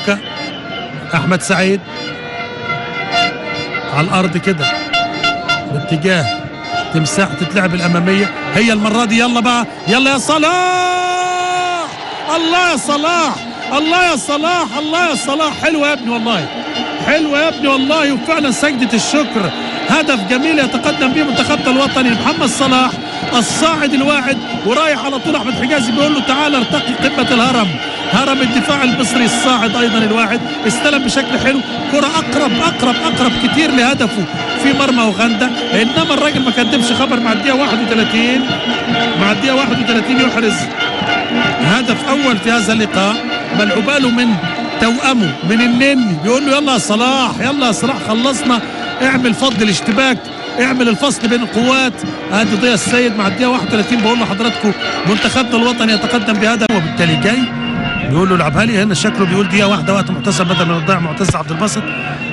بوكا. احمد سعيد على الارض كده باتجاه تمساح تتلعب الاماميه، هي المره دي. يلا بقى، يلا يا صلاح، الله يا صلاح، الله يا صلاح، الله يا صلاح. حلوه يا ابني والله، حلوه يا ابني والله، وفعلا سجدة الشكر. هدف جميل يتقدم به منتخبنا الوطني. محمد صلاح الصاعد الواعد، ورايح على طول احمد حجازي بيقول له تعال ارتقي قمه الهرم، هرم الدفاع المصري. الصاعد ايضا الواعد استلم بشكل حلو، كره اقرب كتير لهدفه في مرمى اوغندا، انما الراجل ما كدبش خبر. مع الدقيقه 31 يحرز هدف اول في هذا اللقاء. ملعوباله من توأمه من النني، بيقول له يلا يا صلاح، يلا يا صلاح، خلصنا، اعمل فض الاشتباك، اعمل الفصل بين القوات. ادي ضياء السيد مع الدقيقه 31. بقول لحضراتكم منتخبنا الوطني يتقدم بهدف، وبالتالي جاي بيقول له العبها لي هنا. شكله بيقول دقيقه واحده وقت محتسب بدل ما يضيع معتز عبد الباسط.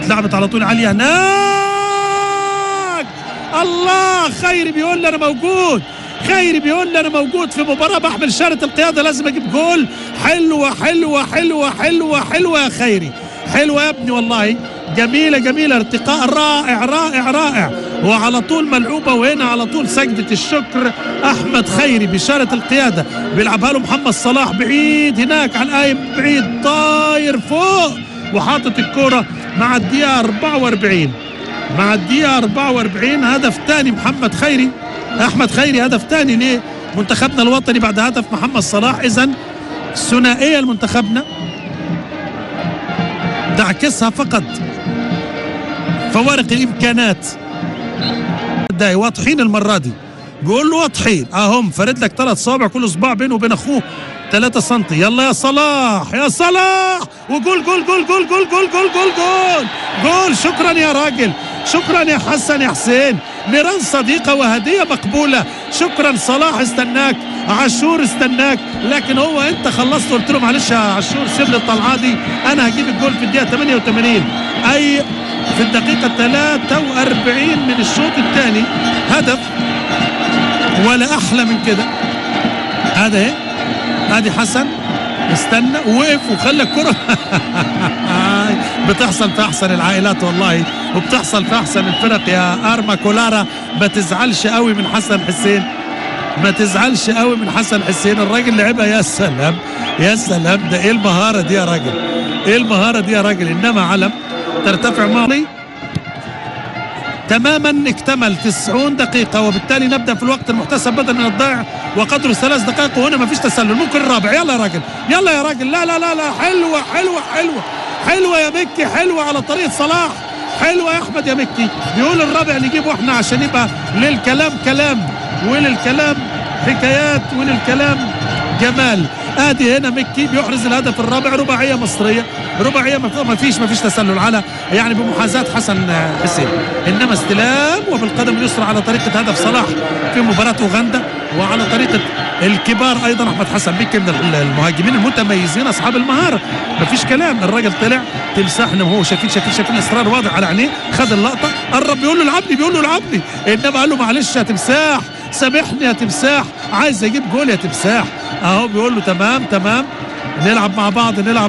اتلعبت على طول عاليه هناك. الله، خيري بيقول لي انا موجود، خيري بيقول لي انا موجود في مباراه بحمل شارة القياده، لازم اجيب جول. حلوه حلوه حلوه حلوه حلوه يا خيري، حلوه يا ابني والله، جميله ارتقاء رائع. وعلى طول ملعوبه، وهنا على طول سجدة الشكر. احمد خيري بشارة القياده بيلعبها له محمد صلاح بعيد هناك على القايم، بعيد طاير فوق وحاطط الكرة. مع الدقيقه 44 هدف ثاني محمد خيري، احمد خيري، هدف ثاني ليه منتخبنا الوطني بعد هدف محمد صلاح. اذا ثنائيه لمنتخبنا تعكسها فقط فوارق الامكانات. واضحين المره دي، بيقول له واضحين اهم، فرد لك 3 صوابع، كل صباع بينه وبين اخوه 3 سم. يلا يا صلاح، يا صلاح، وجول جول جول جول جول جول جول جول جول جول. شكرا يا راجل، شكرا يا حسن يا حسين، نيران صديقة وهدية مقبولة. شكرا صلاح، استناك عاشور، استناك، لكن هو انت خلصت. قلت له معلش يا عاشور سيب لي الطلعه دي، انا هجيب الجول في الدقيقة 88، اي في الدقيقة 43 من الشوط الثاني. هدف ولا احلى من كده. هذا ايه، ادي حسن استنى ووقف وخلى الكرة بتحصل في احسن العائلات والله، وبتحصل في احسن الفرق يا ارما كولارا. ما تزعلش قوي من حسن حسين، ما تزعلش قوي من حسن حسين، الراجل لعبها. يا سلام يا سلام، ده ايه المهارة دي يا راجل، ايه المهارة دي يا راجل. انما علم ترتفع مالي تماما. اكتمل 90 دقيقة، وبالتالي نبدأ في الوقت المحتسب بدل من الضيع وقدره 3 دقائق. وهنا ما فيش تسلل، ممكن الرابع. يلا يا راجل، يلا يا راجل، لا لا لا لا، حلوة حلوة حلوة حلوة يا مكي، حلوة على طريقة صلاح، حلوة يا احمد يا مكي. بيقول الرابع نجيبه احنا عشان يبقى للكلام كلام، وللكلام حكايات، وللكلام جمال. ادي هنا مكي بيحرز الهدف الرابع. رباعيه مصريه، رباعيه ما فيش تسلل على يعني بمحاذاه حسن حسين، انما استلام وبالقدم اليسرى على طريقه هدف صلاح في مباراه اوغندا، وعلى طريقه الكبار ايضا احمد حسن مكي من المهاجمين المتميزين اصحاب المهاره، ما فيش كلام. الراجل طلع تمساح، هو شايفين اصرار واضح على عينيه، خد اللقطه، قرب بيقول له العبني، انما قال له معلش يا تمساح، سامحني يا تمساح، عايز اجيب جول يا تمساح. اهو بيقول له تمام نلعب مع بعض، نلعب